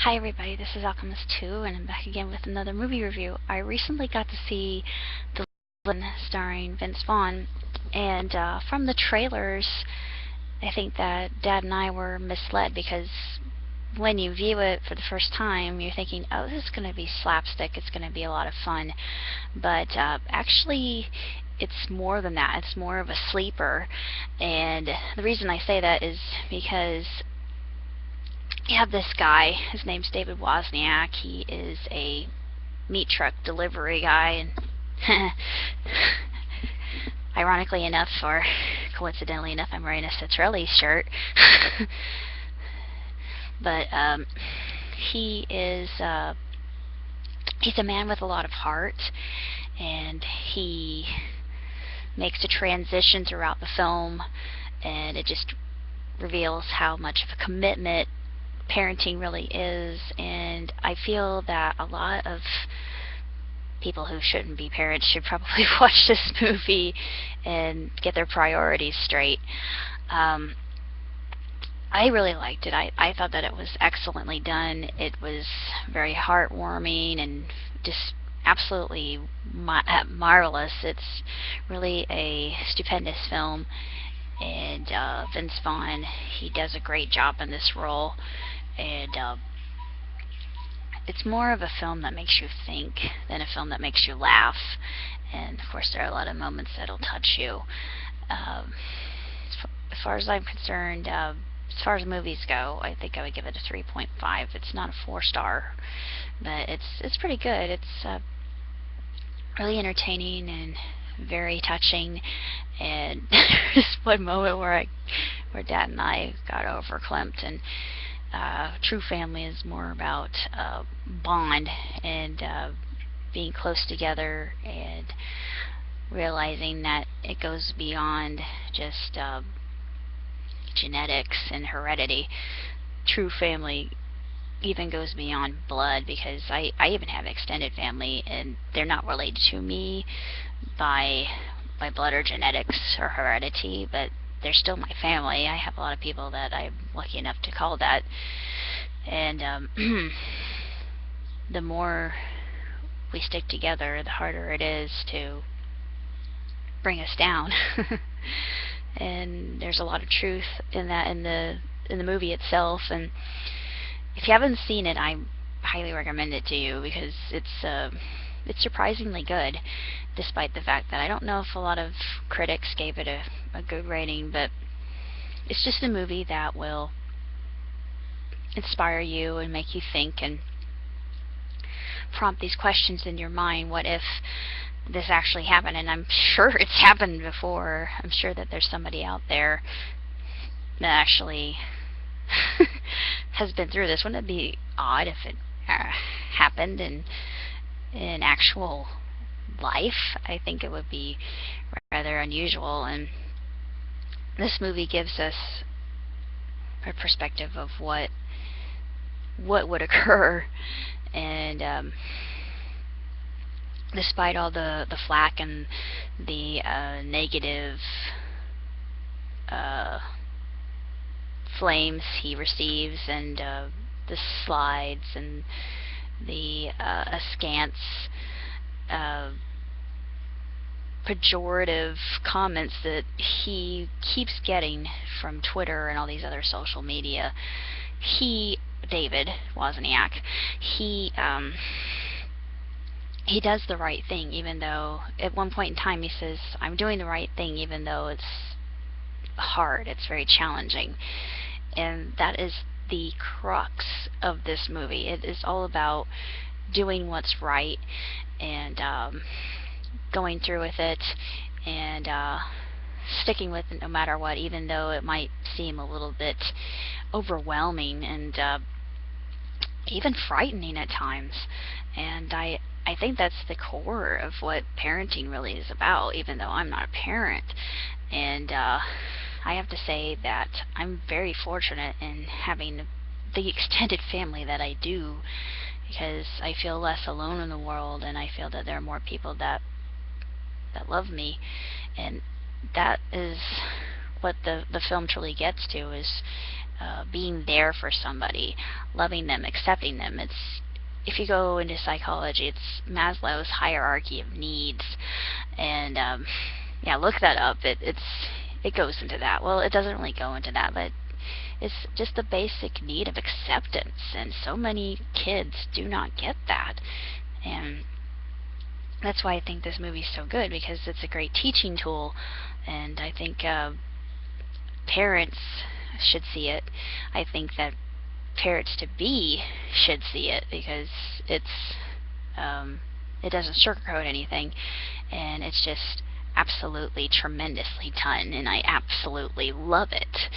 Hi everybody, this is Alchemist2 and I'm back again with another movie review. I recently got to see The Villain starring Vince Vaughn, and from the trailers I think that Dad and I were misled because when you view it for the first time you're thinking, oh, this is going to be slapstick, it's going to be a lot of fun, but actually it's more than that. It's more of a sleeper, and the reason I say that is because you have this guy, his name's David Wozniak. He is a meat truck delivery guy, and ironically enough, or coincidentally enough, I'm wearing a Citrelli shirt. But he is he's a man with a lot of heart, and he makes a transition throughout the film, and it just reveals how much of a commitment parenting really is. And I feel that a lot of people who shouldn't be parents should probably watch this movie and get their priorities straight. I really liked it. I thought that it was excellently done. It was very heartwarming and just absolutely marvelous. It's really a stupendous film, and Vince Vaughn, he does a great job in this role, and it's more of a film that makes you think than a film that makes you laugh, and of course there are a lot of moments that'll touch you. As far as I'm concerned, as far as movies go, I think I would give it a 3.5. It's not a 4-star, but it's pretty good. It's really entertaining and very touching, and there's one moment where Dad and I got overclimped, and True Family is more about bond and being close together, and realizing that it goes beyond just genetics and heredity. True Family even goes beyond blood, because I even have extended family, and they're not related to me by blood or genetics or heredity, but they're still my family. I have a lot of people that I'm lucky enough to call that, and the more we stick together, the harder it is to bring us down. And there's a lot of truth in that, in the movie itself. And if you haven't seen it, I highly recommend it to you, because it's surprisingly good, despite the fact that I don't know if a lot of critics gave it a good rating. But it's just a movie that will inspire you and make you think and prompt these questions in your mind. What if this actually happened? And I'm sure it's happened before. I'm sure that there's somebody out there that actually has been through this. Wouldn't it be odd if it happened in actual life? I think it would be rather unusual, and this movie gives us a perspective of what would occur. And despite all the flack and the negative flames he receives, and the slides and the askance pejorative comments that he keeps getting from Twitter and all these other social media, David Wozniak, he does the right thing, even though at one point in time he says, I'm doing the right thing even though it's hard, it's very challenging. And that is the crux of this movie. It is all about doing what's right, and going through with it, and sticking with it no matter what, even though it might seem a little bit overwhelming and even frightening at times. And I think that's the core of what parenting really is about, even though I'm not a parent. And I have to say that I'm very fortunate in having the extended family that I do, because I feel less alone in the world, and I feel that there are more people that love me. And that is what the film truly gets to, is being there for somebody, loving them, accepting them. If you go into psychology, it's Maslow's hierarchy of needs, and yeah, look that up. It goes into that. Well, it doesn't really go into that, but it's just the basic need of acceptance, and so many kids do not get that. And that's why I think this movie's so good, because it's a great teaching tool, and I think parents should see it. I think that parents to be should see it, because it doesn't sugarcoat anything, and it's just absolutely tremendously done, and I absolutely love it.